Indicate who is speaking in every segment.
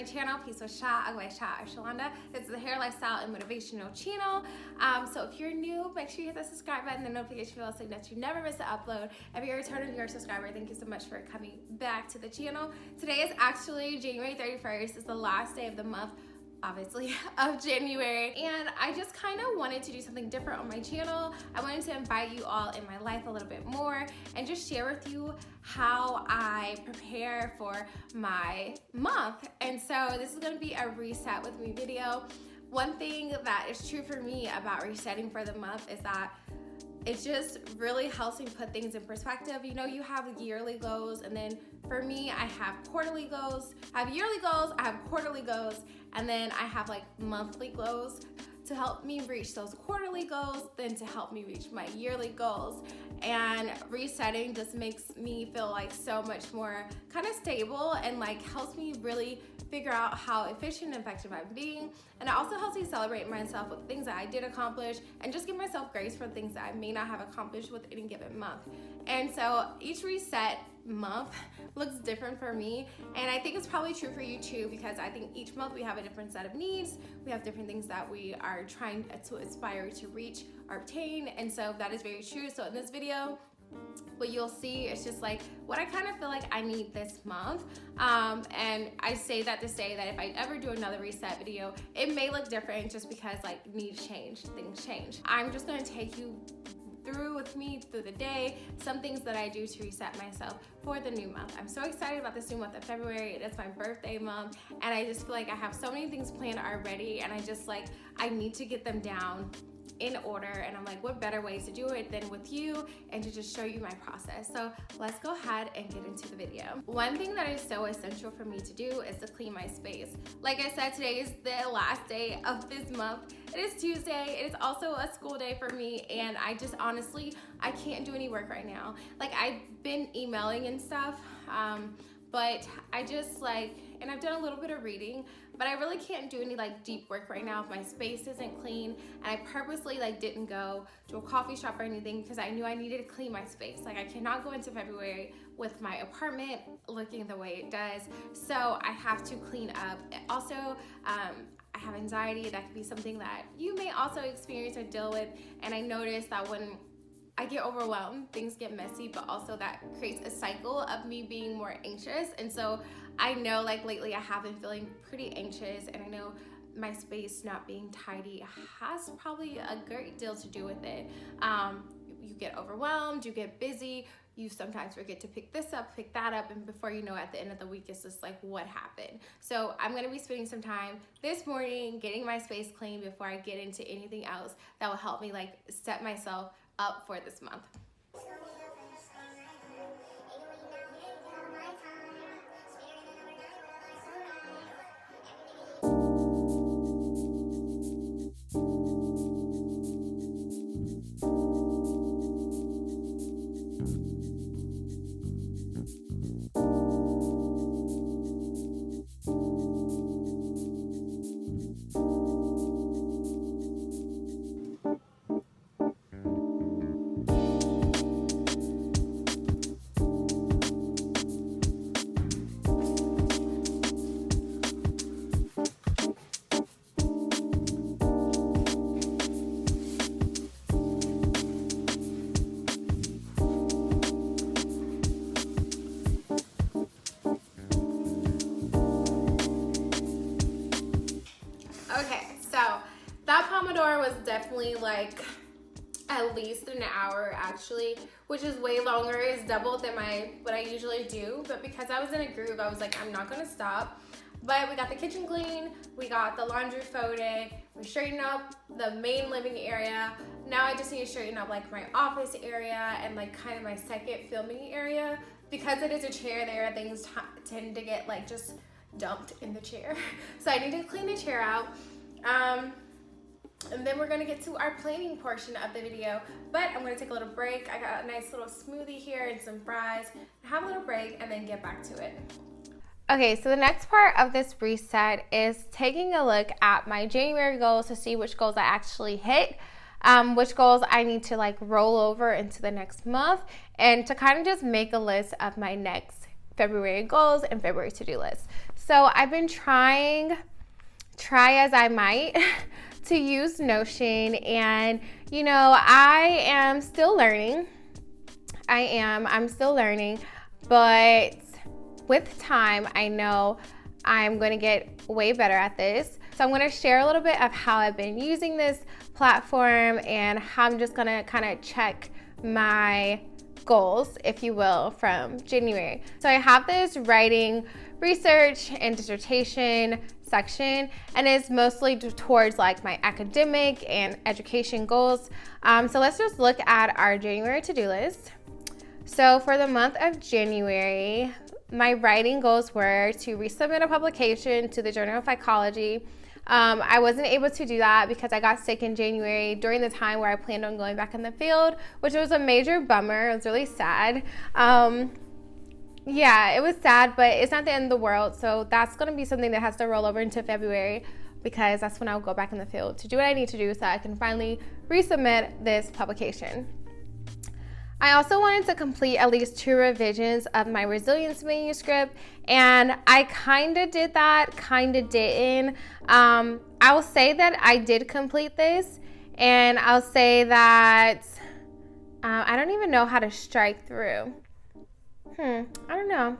Speaker 1: my channel, Peace with Sha, or Shalanda. This is a hair, lifestyle, and motivational channel. So if you're new, make sure you hit the subscribe button and the notification bell so that you never miss an upload. If you're a returning viewer subscriber, thank you so much for coming back to the channel. Today is actually January 31st. It's the last day of the month, obviously, of January, and I just kind of wanted to do something different on my channel. I wanted to invite you all in my life a little bit more and just share with you how I prepare for my month. And so this is going to be a reset with me video. One thing that is true for me about resetting for the month is that it just really helps me put things in perspective. You know, you have yearly goals, and then for me, I have quarterly goals. I have yearly goals, I have quarterly goals, and then I have like monthly goals to help me reach those quarterly goals, then to help me reach my yearly goals. And resetting just makes me feel like so much more kind of stable and like helps me really figure out how efficient and effective I'm being. And it also helps me celebrate myself with things that I did accomplish and just give myself grace for things that I may not have accomplished with any given month. And so each reset month looks different for me, and I think it's probably true for you too, because I think each month we have a different set of needs. We have different things that we are trying to aspire to reach or obtain, and so that is very true. So in this video, what you'll see is just like what I kind of feel like I need this month, and I say that to say that if I ever do another reset video, it may look different just because like needs change, things change. I'm just going to take you through with me through the day, some things that I do to reset myself for the new month. I'm so excited about this new month of February. It is my birthday month, and I just feel like I have so many things planned already, and I need to get them down in order. And I'm like, what better ways to do it than with you and to just show you my process. So let's go ahead and get into the video. One thing that is so essential for me to do is to clean my space. Like I said, today is the last day of this month. It is Tuesday. It is also a school day for me, and I just honestly, I can't do any work right now. Like, I've been emailing and stuff, but I just and I've done a little bit of reading, but I really can't do any like deep work right now if my space isn't clean. And I purposely didn't go to a coffee shop or anything because I knew I needed to clean my space. Like, I cannot go into February with my apartment looking the way it does. So I have to clean up. Also, I have anxiety. That could be something that you may also experience or deal with. And I noticed that when I get overwhelmed, things get messy, but also that creates a cycle of me being more anxious. And so I know lately I have been feeling pretty anxious, and I know my space not being tidy has probably a great deal to do with it. You get overwhelmed, you get busy, you sometimes forget to pick this up, pick that up, and before you know, at the end of the week, it's just like, what happened? So I'm gonna be spending some time this morning getting my space clean before I get into anything else that will help me set myself up for this month. Okay, so that Pomodoro was definitely at least an hour actually, which is way longer. It's double than what I usually do, but because I was in a groove, I was like, I'm not gonna stop. But we got the kitchen clean, we got the laundry folded, we straightened up the main living area. Now I just need to straighten up my office area and kind of my second filming area. Because it is a chair there, things tend to get just dumped in the chair. So I need to clean the chair out. And then we're gonna get to our planning portion of the video, but I'm gonna take a little break. I got a nice little smoothie here and some fries. Have a little break and then get back to it. Okay, so the next part of this reset is taking a look at my January goals to see which goals I actually hit, which goals I need to roll over into the next month, and to kind of just make a list of my next February goals and February to-do list. So I've been try as I might to use Notion, and you know, I am still learning. I'm still learning, but with time, I know I'm going to get way better at this. So I'm going to share a little bit of how I've been using this platform and how I'm just going to kind of check my goals, if you will, from January. So I have this writing, research, and dissertation section, and it's mostly towards like my academic and education goals. So let's just look at our January to-do list. So for the month of January, my writing goals were to resubmit a publication to the Journal of Psychology. I wasn't able to do that because I got sick in January during the time where I planned on going back in the field, which was a major bummer. It was really sad. Yeah, it was sad, but it's not the end of the world. So that's going to be something that has to roll over into February, because that's when I'll go back in the field to do what I need to do so I can finally resubmit this publication. I also wanted to complete at least 2 revisions of my resilience manuscript, and I kind of did that, kind of didn't. I will say that I did complete this, and I'll say that I don't even know how to strike through. I don't know.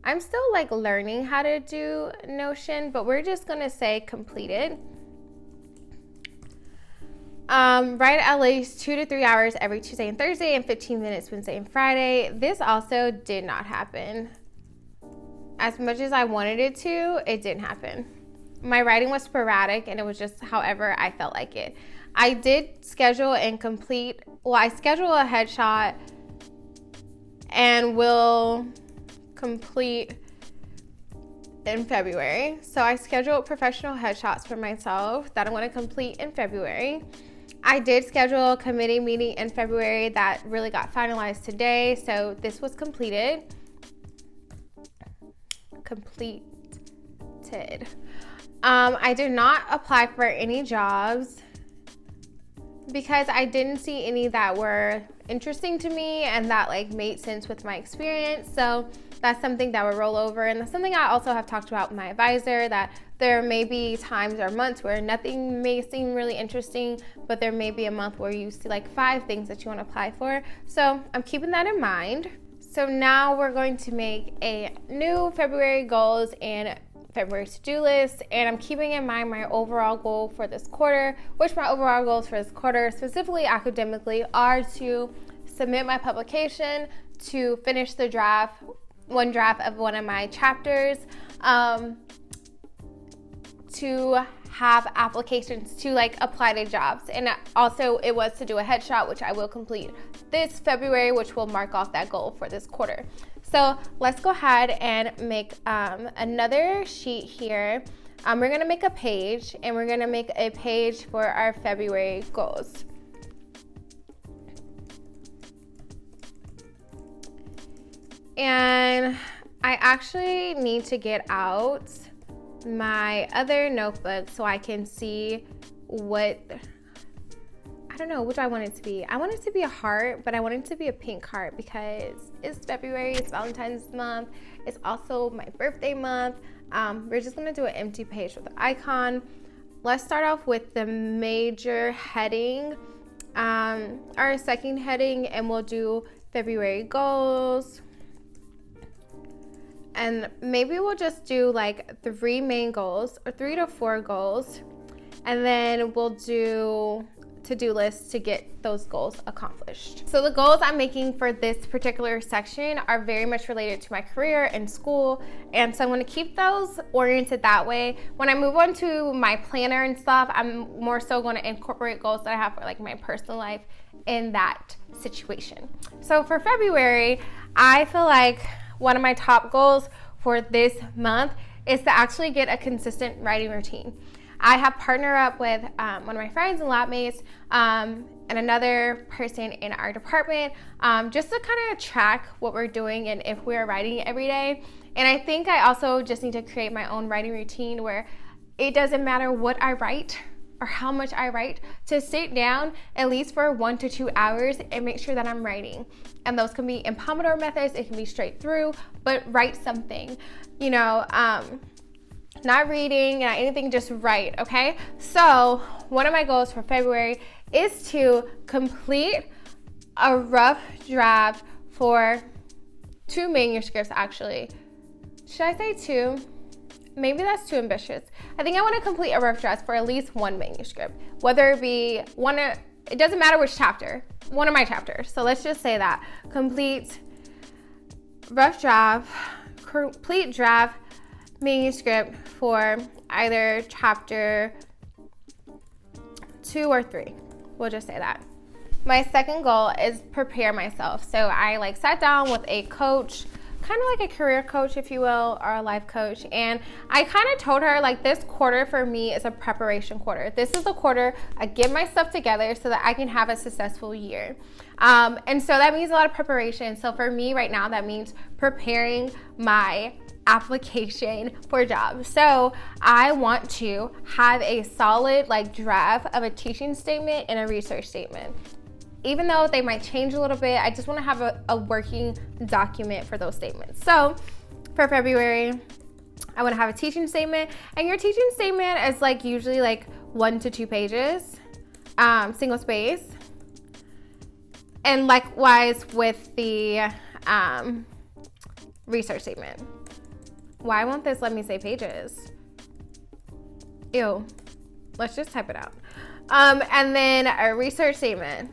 Speaker 1: I'm still like learning how to do Notion, but we're just gonna say completed. Write at least 2 to 3 hours every Tuesday and Thursday, and 15 minutes Wednesday and Friday. This also did not happen. As much as I wanted it to, it didn't happen. My writing was sporadic, and it was just however I felt like it. I did schedule and complete, I scheduled a headshot and will complete in February. So I scheduled professional headshots for myself that I'm going to complete in February. I did schedule a committee meeting in February that really got finalized today. So this was completed. I did not apply for any jobs because I didn't see any that were interesting to me and that like made sense with my experience. So that's something that would roll over, and that's something I also have talked about with my advisor, that there may be times or months where nothing may seem really interesting, but there may be a month where you see like 5 things that you want to apply for. So I'm keeping that in mind. So now we're going to make a new February goals and February to-do list, and I'm keeping in mind my overall goal for this quarter, which my overall goals for this quarter, specifically academically, are to submit my publication, to finish the one draft of one of my chapters, to have applications to like apply to jobs, and also it was to do a headshot, which I will complete this February, which will mark off that goal for this quarter. So let's go ahead and make another sheet here. We're gonna make a page, and we're gonna make a page for our February goals. And I actually need to get out my other notebook so I can see I don't know which I want it to be. I want it to be a heart, but I want it to be a pink heart because it's February, it's Valentine's month, it's also my birthday month. We're just gonna do an empty page with the icon. Let's start off with the major heading, our second heading, and we'll do February goals. And maybe we'll just do like 3 main goals, or 3 to 4 goals, and then we'll do to-do lists to get those goals accomplished. So the goals I'm making for this particular section are very much related to my career and school, and so I'm going to keep those oriented that way. When I move on to my planner and stuff, I'm more so going to incorporate goals that I have for like my personal life in that situation. So for February, I feel like one of my top goals for this month is to actually get a consistent writing routine. I have partnered up with one of my friends and lab mates and another person in our department just to kind of track what we're doing and if we're writing every day. And I think I also just need to create my own writing routine where it doesn't matter what I write, or how much I write, to sit down at least for 1 to 2 hours and make sure that I'm writing. And those can be in Pomodoro methods, it can be straight through, but write something, you know, not reading, not anything, just write, okay? So one of my goals for February is to complete a rough draft for 2 manuscripts, actually. Should I say 2? Maybe that's too ambitious. I think I want to complete a rough draft for at least 1 manuscript, whether it be it doesn't matter which chapter, one of my chapters. So let's just say that. Complete draft manuscript for either chapter 2 or 3. We'll just say that. My second goal is prepare myself. So I sat down with a coach, kind of like a career coach, if you will, or a life coach. And I kind of told her, this quarter for me is a preparation quarter. This is the quarter I get my stuff together so that I can have a successful year. And so that means a lot of preparation. So for me right now, that means preparing my application for jobs. So I want to have a solid draft of a teaching statement and a research statement. Even though they might change a little bit, I just want to have a working document for those statements. So for February, I want to have a teaching statement, and your teaching statement is usually 1 to 2 pages, single space. And likewise with the research statement. Why won't this let me say pages? Ew. Let's just type it out. And then a research statement.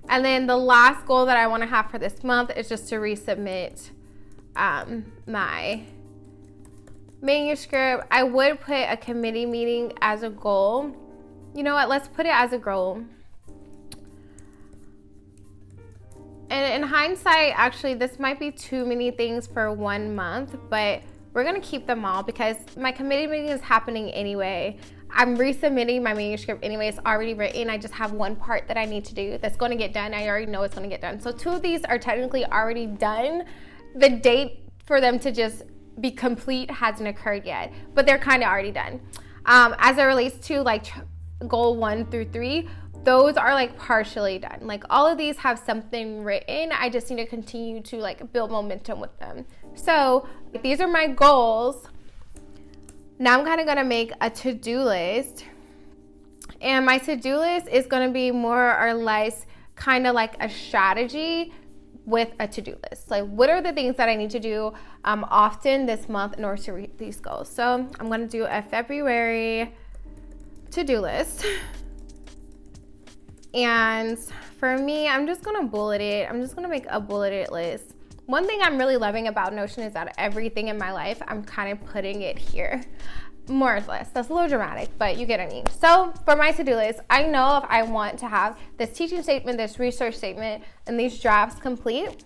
Speaker 1: And then the last goal that I want to have for this month is just to resubmit my manuscript. I would put a committee meeting as a goal. You know what? Let's put it as a goal. And in hindsight, actually, this might be too many things for 1 month, but we're going to keep them all because my committee meeting is happening anyway. I'm resubmitting my manuscript anyway. It's already written. I just have one part that I need to do that's going to get done. I already know it's going to get done. So 2 of these are technically already done. The date for them to just be complete hasn't occurred yet, but they're kind of already done. As it relates to goal 1 through 3, those are partially done. All of these have something written. I just need to continue to build momentum with them. So these are my goals. Now I'm kind of going to make a to-do list. And my to-do list is going to be more or less kind of like a strategy with a to-do list. What are the things that I need to do often this month in order to reach these goals? So I'm going to do a February to-do list. And for me, I'm just going to bullet it. I'm just going to make a bulleted list. One thing I'm really loving about Notion is that everything in my life, I'm kind of putting it here, more or less. That's a little dramatic, but you get what I mean. So for my to-do list, I know if I want to have this teaching statement, this research statement, and these drafts complete,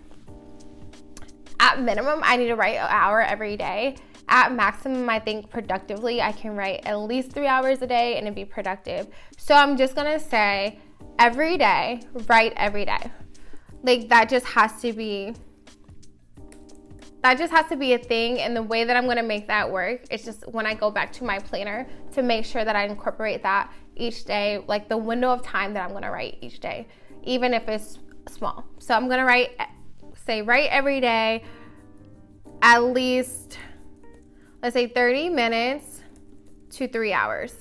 Speaker 1: at minimum, I need to write an hour every day. At maximum, I think productively, I can write at least 3 hours a day and it'd be productive. So I'm just going to say every day, write every day. That just has to be a thing, and the way that I'm going to make that work is just when I go back to my planner to make sure that I incorporate that each day, the window of time that I'm going to write each day, even if it's small. So I'm going to write every day at least, let's say 30 minutes to 3 hours.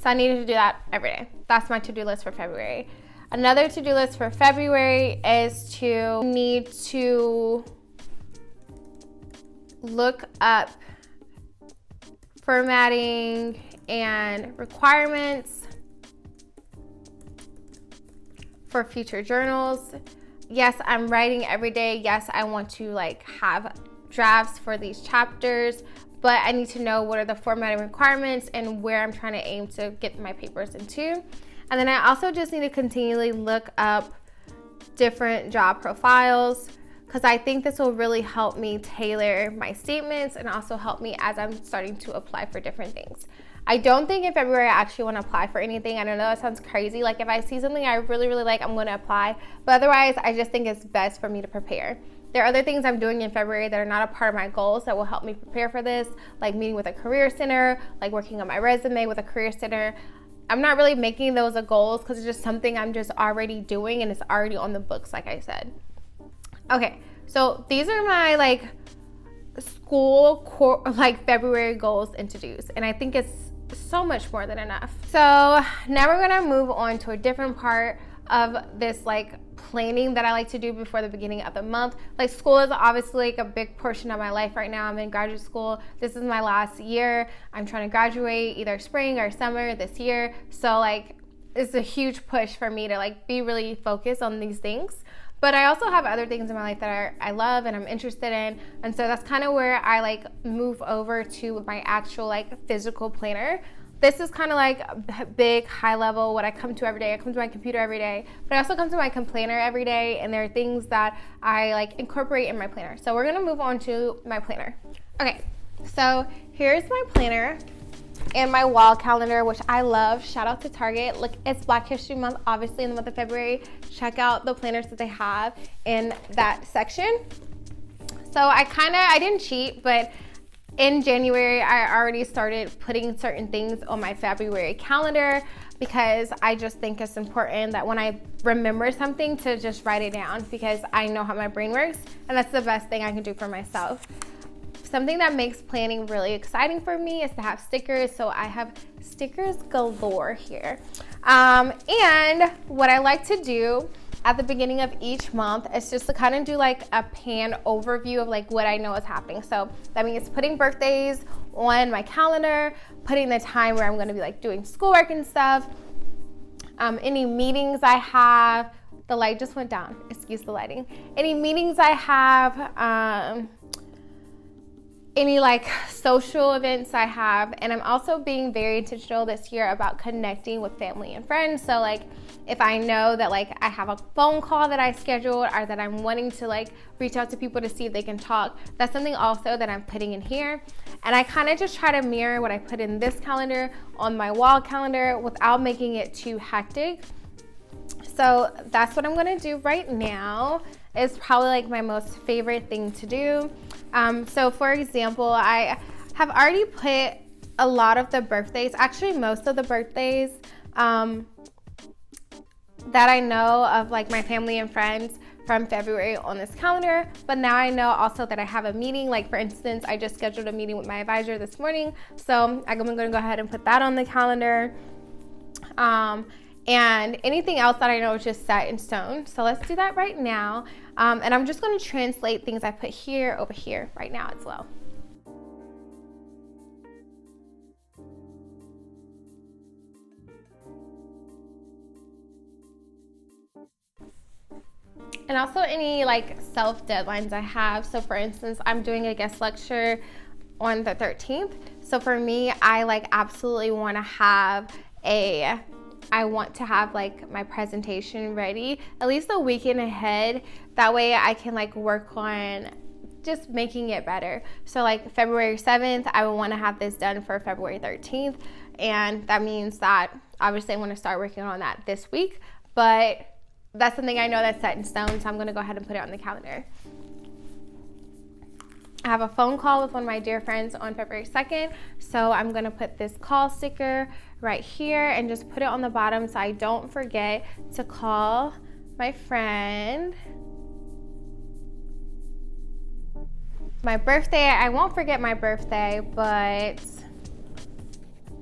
Speaker 1: So I need to do that every day. That's my to-do list for February. Another to-do list for February is to need to look up formatting and requirements for future journals. Yes, I'm writing every day. Yes, I want to have drafts for these chapters, but I need to know what are the formatting requirements and where I'm trying to aim to get my papers into. And then I also just need to continually look up different job profiles, because I think this will really help me tailor my statements and also help me as I'm starting to apply for different things. I don't think in February I actually want to apply for anything. I don't know, that sounds crazy. If I see something I really, really like, I'm going to apply. But otherwise, I just think it's best for me to prepare. There are other things I'm doing in February that are not a part of my goals that will help me prepare for this, like meeting with a career center, like working on my resume with a career center. I'm not really making those a goals because it's just something I'm just already doing and it's already on the books, like I said. Okay, so these are my like school like February goals and to-dos, and I think it's so much more than enough. So now we're gonna move on to a different part of this like planning that I like to do before the beginning of the month. Like school is obviously like a big portion of my life right now. I'm in graduate school. This is my last year. I'm trying to graduate either spring or summer this year. So like it's a huge push for me to like be really focused on these things. But I also have other things in my life that I love and I'm interested in. And so that's kind of where I like move over to my actual like physical planner. This is kind of like a big, high level, what I come to every day. I come to my computer every day, but I also come to my planner every day, and there are things that I like incorporate in my planner. So we're gonna move on to my planner. Okay, so here's my planner and my wall calendar, which I love. Shout out to Target. Look, it's Black History Month, obviously in the month of February. Check out the planners that they have in that section. So I didn't cheat, but in January, I already started putting certain things on my February calendar because I just think it's important that when I remember something to just write it down, because I know how my brain works and that's the best thing I can do for myself. Something that makes planning really exciting for me is to have stickers. So I have stickers galore here. And what I like to do at the beginning of each month is just to kind of do like a pan overview of like what I know is happening. So that means putting birthdays on my calendar, putting the time where I'm going to be like doing schoolwork and stuff, any meetings I have. The light just went down, excuse the lighting. Any meetings I have, any like social events I have. And I'm also being very intentional this year about connecting with family and friends. So like if I know that like I have a phone call that I scheduled or that I'm wanting to like reach out to people to see if they can talk, that's something also that I'm putting in here. And I kind of just try to mirror what I put in this calendar on my wall calendar without making it too hectic. So that's what I'm gonna do right now. It's probably like my most favorite thing to do. So for example, I have already put a lot of the birthdays, actually most of the birthdays that I know of like my family and friends from February on this calendar. But now I know also that I have a meeting. Like for instance, I just scheduled a meeting with my advisor this morning. So I'm gonna go ahead and put that on the calendar. And anything else that I know is just set in stone. So let's do that right now. And I'm just gonna translate things I put here over here right now as well. And also any like self deadlines I have. So for instance, I'm doing a guest lecture on the 13th. So for me, I like absolutely wanna have I want to have like my presentation ready at least a weekend ahead. That way I can like work on just making it better. So like February 7th, I would want to have this done for February 13th. And that means that obviously I want to start working on that this week, but that's something I know that's set in stone. So I'm going to go ahead and put it on the calendar. I have a phone call with one of my dear friends on February 2nd. So I'm going to put this call sticker right here and just put it on the bottom so I don't forget to call my friend. My birthday, I won't forget my birthday, but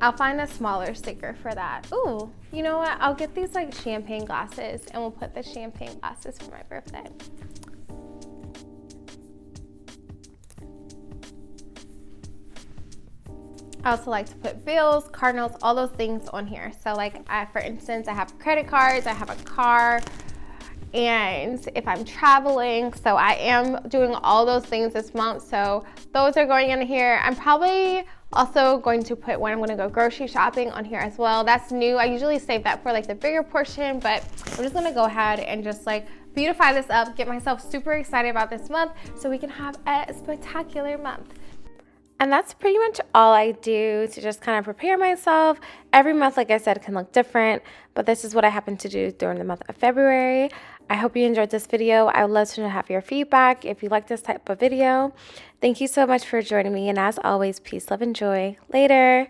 Speaker 1: I'll find a smaller sticker for that. Ooh, you know what? I'll get these like champagne glasses and we'll put the champagne glasses for my birthday. I also like to put bills, card notes, all those things on here. So like, for instance, I have credit cards, I have a car, and if I'm traveling, so I am doing all those things this month. So those are going in here. I'm probably also going to put when I'm going to go grocery shopping on here as well. That's new. I usually save that for like the bigger portion, but I'm just going to go ahead and just like beautify this up, get myself super excited about this month so we can have a spectacular month. And that's pretty much all I do to just kind of prepare myself. Every month, like I said, can look different, but this is what I happen to do during the month of February. I hope you enjoyed this video. I would love to have your feedback if you like this type of video. Thank you so much for joining me, and as always, peace, love, and joy. Later.